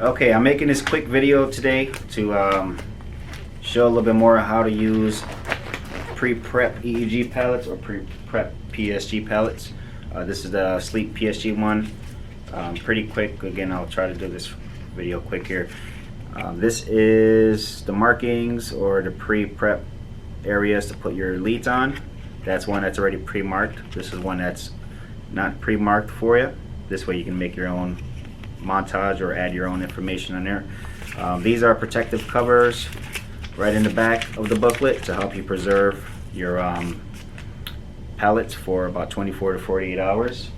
Okay, I'm making this quick video today to show a little bit more how to use pre-prep EEG palettes or pre-prep PSG palettes. This is the Sleep PSG one. Pretty quick. Again, I'll try to do this video quick here. This is the markings or the pre-prep areas to put your leads on. That's one that's already pre-marked. This is one that's not pre-marked for you. This way you can make your own montage or add your own information on there. These are protective covers right in the back of the booklet to help you preserve your palettes for about 24 to 48 hours.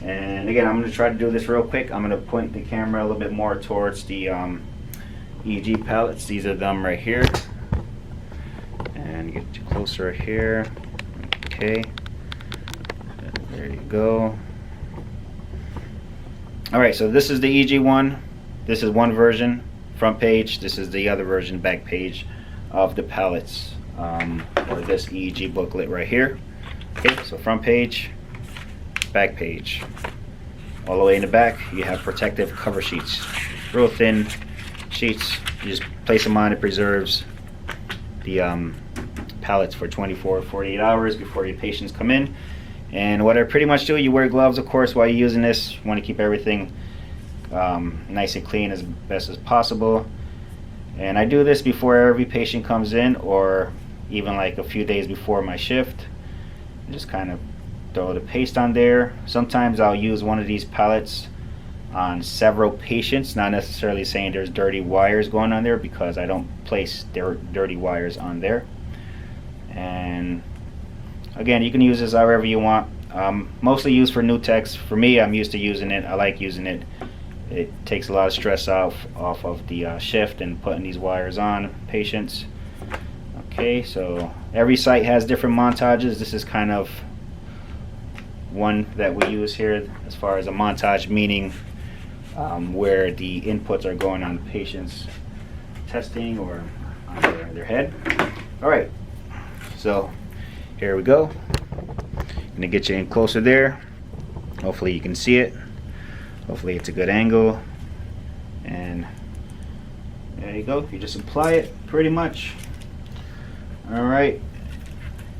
And again, I'm going to try to do this real quick. I'm going to point the camera a little bit more towards the EEG palettes. These are them right here. And get you closer here. Okay. There you go. Alright, so this is the EEG one. This is one version, front page. This is the other version, back page of the palettes, or this EEG booklet right here. Okay, so front page, back page. All the way in the back, you have protective cover sheets. Real thin sheets. You just place them on, it preserves the palettes for 24 or 48 hours before your patients come in. And what I pretty much do, you wear gloves, of course, while you're using this. You want to keep everything nice and clean as best as possible. And I do this before every patient comes in, or even like a few days before my shift. Just kind of throw the paste on there. Sometimes I'll use one of these palettes on several patients, not necessarily saying there's dirty wires going on there, because I don't place dirty wires on there. And again, you can use this however you want. Mostly used for new techs. For me, I'm used to using it. I like using it. It takes a lot of stress off of the shift and putting these wires on patients. Okay, so every site has different montages. This is kind of one that we use here as far as a montage, meaning where the inputs are going on the patient's testing or on their head. All right, so here we go. I'm gonna get you in closer there. Hopefully you can see it. Hopefully it's a good angle. And there you go. You just apply it pretty much. All right.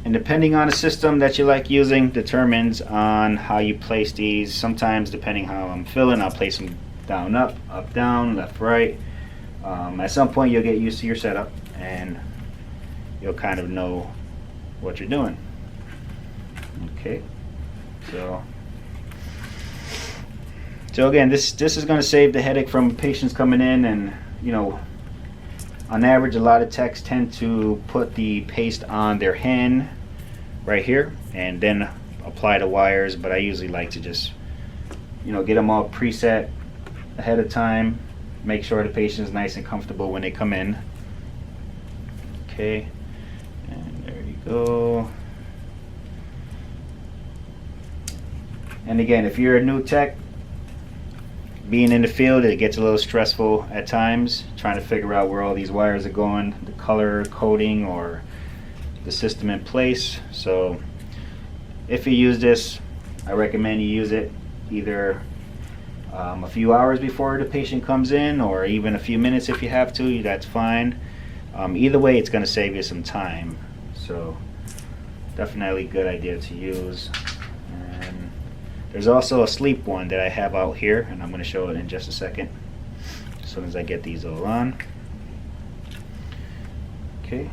And depending on the system that you like using determines on how you place these. Sometimes, depending how I'm feeling, I'll place them down, up, down, left, right. At some point you'll get used to your setup and you'll kind of know what you're doing. Okay, so again, this is going to save the headache from patients coming in. And you know, on average, a lot of techs tend to put the paste on their hand right here and then apply the wires, but I usually like to just, you know, get them all preset ahead of time, make sure the patient is nice and comfortable when they come in. Okay, and there you go. And again, if you're a new tech, being in the field, it gets a little stressful at times, trying to figure out where all these wires are going, the color coding or the system in place. So if you use this, I recommend you use it either a few hours before the patient comes in, or even a few minutes if you have to. That's fine. Either way, it's going to save you some time. So definitely a good idea to use. And there's also a sleep one that I have out here, and I'm going to show it in just a second as soon as I get these all on. Okay.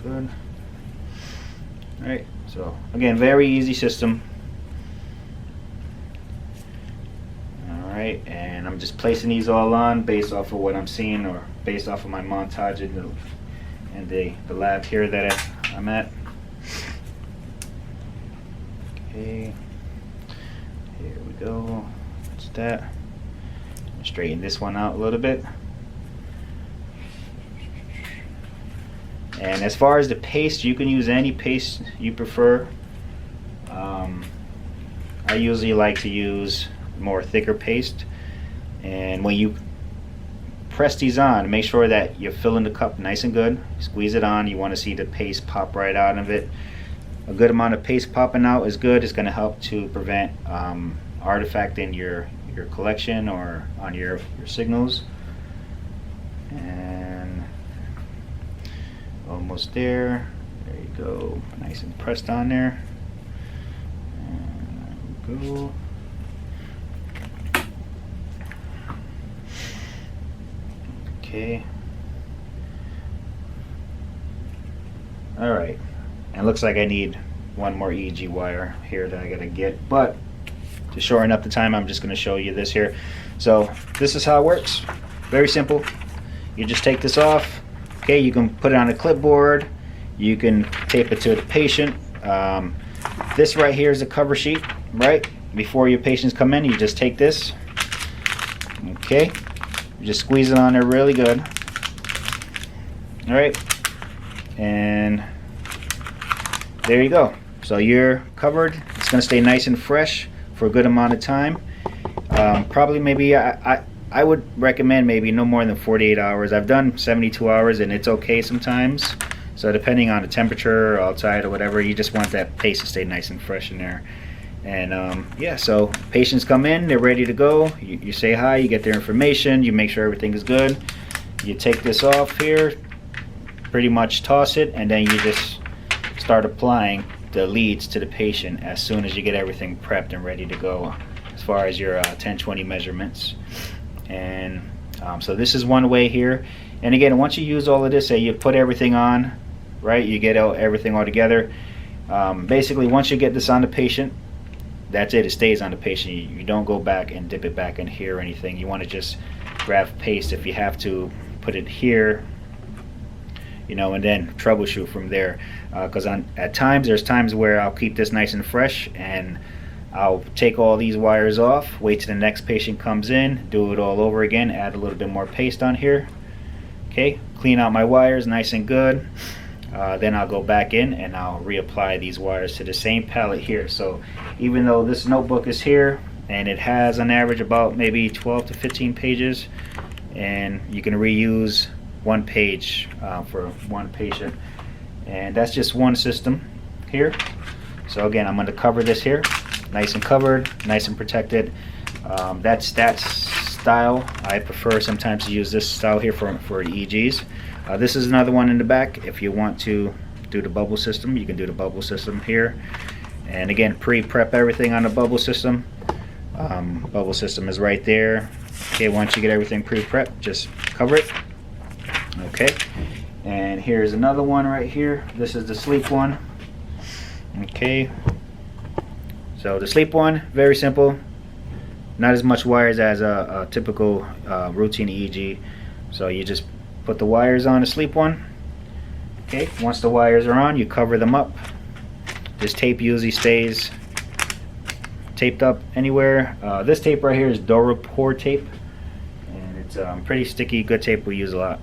Good. Alright, so again, very easy system. Alright, and I'm just placing these all on based off of what I'm seeing, or based off of my montage in the lab here that I'm at. Okay, here we go. That's that. Straighten this one out a little bit. And as far as the paste, you can use any paste you prefer. I usually like to use more thicker paste. And when you press these on, make sure that you're filling the cup nice and good. Squeeze it on. You want to see the paste pop right out of it. A good amount of paste popping out is good. It's going to help to prevent artifact in your collection or on your signals. And almost there. There you go. Nice and pressed on there. And there we go. Okay. Alright. And it looks like I need one more EEG wire here that I gotta get, but to shorten up the time, I'm just going to show you this here. So this is how it works. Very simple. You just take this off. Okay, you can put it on a clipboard. You can tape it to the patient. This right here is a cover sheet, right? Before your patients come in, you just take this. Okay, you just squeeze it on there really good. All right, and there you go. So you're covered. It's going to stay nice and fresh for a good amount of time. Probably maybe I would recommend maybe no more than 48 hours. I've done 72 hours and it's okay sometimes. So depending on the temperature or outside or whatever, you just want that paste to stay nice and fresh in there. And yeah, so patients come in, they're ready to go. You say hi, you get their information, you make sure everything is good. You take this off here, pretty much toss it, and then you just start applying the leads to the patient as soon as you get everything prepped and ready to go as far as your 10-20 measurements. And so this is one way here. And again, once you use all of this, say you put everything on, right, you get everything all together. Basically, once you get this on the patient, that's it. It stays on the patient. You don't go back and dip it back in here or anything. You want to just grab paste if you have to, put it here, you know, and then troubleshoot from there. Because at times, there's times where I'll keep this nice and fresh, and I'll take all these wires off, wait till the next patient comes in, do it all over again, add a little bit more paste on here. Okay, clean out my wires nice and good. Then I'll go back in and I'll reapply these wires to the same palette here. So even though this notebook is here and it has on average about maybe 12 to 15 pages, and you can reuse one page for one patient, and that's just one system here. So again, I'm going to cover this here, nice and covered, nice and protected. That's style. I prefer sometimes to use this style here for EEGs. This is another one in the back. If you want to do the bubble system, you can do the bubble system here. And again, pre-prep everything on the bubble system. Bubble system is right there. Okay, once you get everything pre-prepped, just cover it. Okay, and here's another one right here. This is the sleep one. Okay, so the sleep one, very simple. Not as much wires as a typical routine EEG. So you just put the wires on the sleep one. Okay, once the wires are on, you cover them up. This tape usually stays taped up anywhere. This tape right here is Durapore tape, and it's pretty sticky, good tape we use a lot.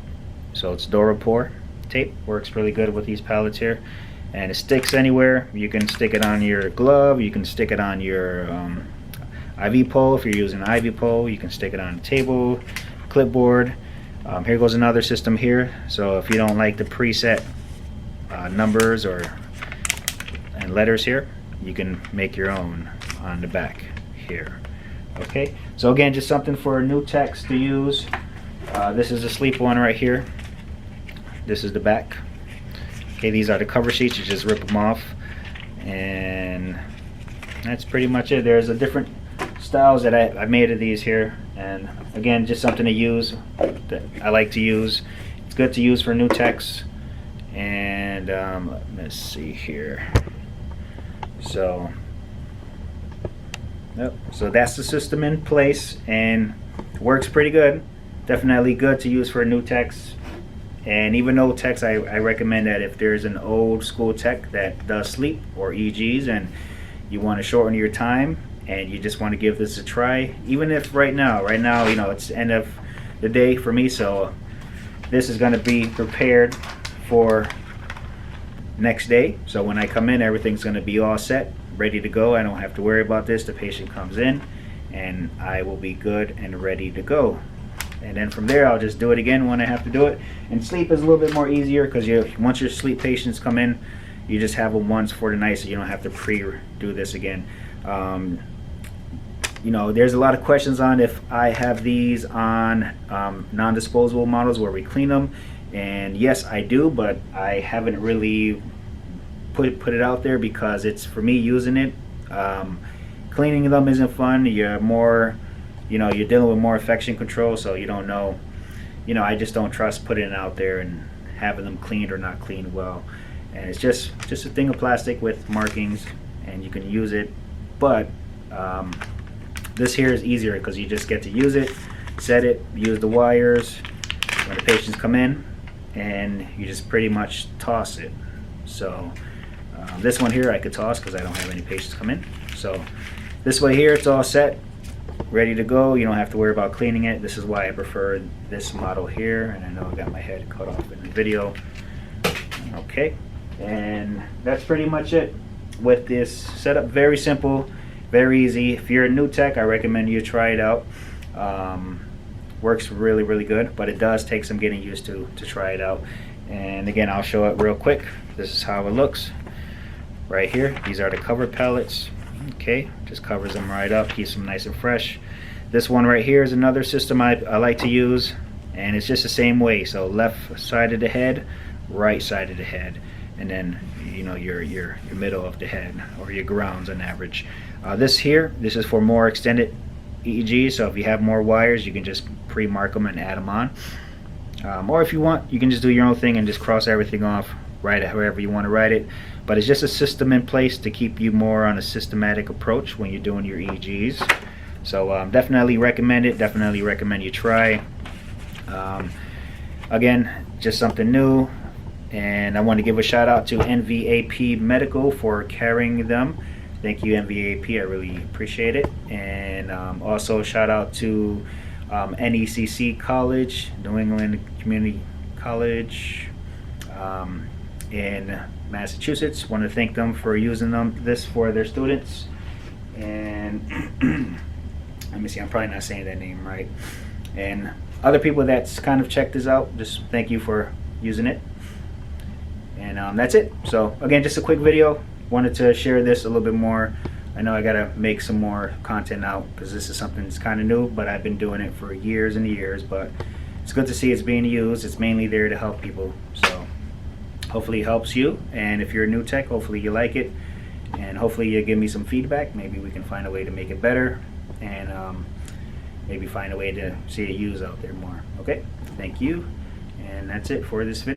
So it's Durapore tape, works really good with these pallets here, and it sticks anywhere. You can stick it on your glove, you can stick it on your IV pole if you're using an IV pole, you can stick it on a table, clipboard. Here goes another system here. So if you don't like the preset numbers and letters here, you can make your own on the back here. Okay, so again, just something for new techs to use. This is the sleep one right here. This is the back. Okay, these are the cover sheets. You just rip them off, and that's pretty much it. There's a different styles that I made of these here, and again, just something to use that I like to use. It's good to use for new techs. And let's see here. So that's the system in place, and works pretty good. Definitely good to use for new techs. And even old techs, I recommend that if there's an old school tech that does sleep or EEGs and you want to shorten your time and you just want to give this a try, even if right now, you know, it's the end of the day for me, so this is going to be prepared for next day. So when I come in, everything's going to be all set, ready to go. I don't have to worry about this. The patient comes in and I will be good and ready to go. And then from there, I'll just do it again when I have to do it. And sleep is a little bit more easier because once your sleep patients come in, you just have them once for the night, so you don't have to pre-do this again. you know, there's a lot of questions on if I have these on non-disposable models where we clean them, and yes, I do, but I haven't really put it out there because it's for me using it. Cleaning them isn't fun. You're more, you know, you're dealing with more infection control, so you don't know. You know, I just don't trust putting it out there and having them cleaned or not cleaned well. And it's just a thing of plastic with markings, and you can use it. But this here is easier because you just get to use it, set it, use the wires when the patients come in, and you just pretty much toss it. So this one here I could toss because I don't have any patients come in. So this way here, it's all set, ready to go. You don't have to worry about cleaning it. This is why I prefer this model here, and I know I got my head cut off in the video. Okay, and that's pretty much it with this setup. Very simple, very easy. If you're a new tech, I recommend you try it out. Works really good, but it does take some getting used to try it out. And again, I'll show it real quick. This is how it looks right here. These are the cover pellets. Okay, just covers them right up, keeps them nice and fresh. This one right here is another system I like to use, and it's just the same way. So left side of the head, right side of the head, and then, you know, your middle of the head, or your grounds on average. This is for more extended EEG, so if you have more wires, you can just pre-mark them and add them on. Or if you want, you can just do your own thing and just cross everything off, write it however you want to write it. But it's just a system in place to keep you more on a systematic approach when you're doing your EEGs. So definitely recommend it. Definitely recommend you try. Again, just something new. And I want to give a shout out to NVAP Medical for carrying them. Thank you, NVAP. I really appreciate it. And also shout out to NECC College, New England Community College in Massachusetts. Want to thank them for using this for their students. And let me see, I'm probably not saying that name right. And other people that's kind of checked this out, just thank you for using it. And that's it. So again, just a quick video. Wanted to share this a little bit more. I know I gotta make some more content out because this is something that's kind of new, but I've been doing it for years and years. But it's good to see it's being used. It's mainly there to help people. So hopefully it helps you. And if you're a new tech, hopefully you like it. And hopefully you'll give me some feedback. Maybe we can find a way to make it better. And maybe find a way to see it used out there more. Okay, thank you. And that's it for this video.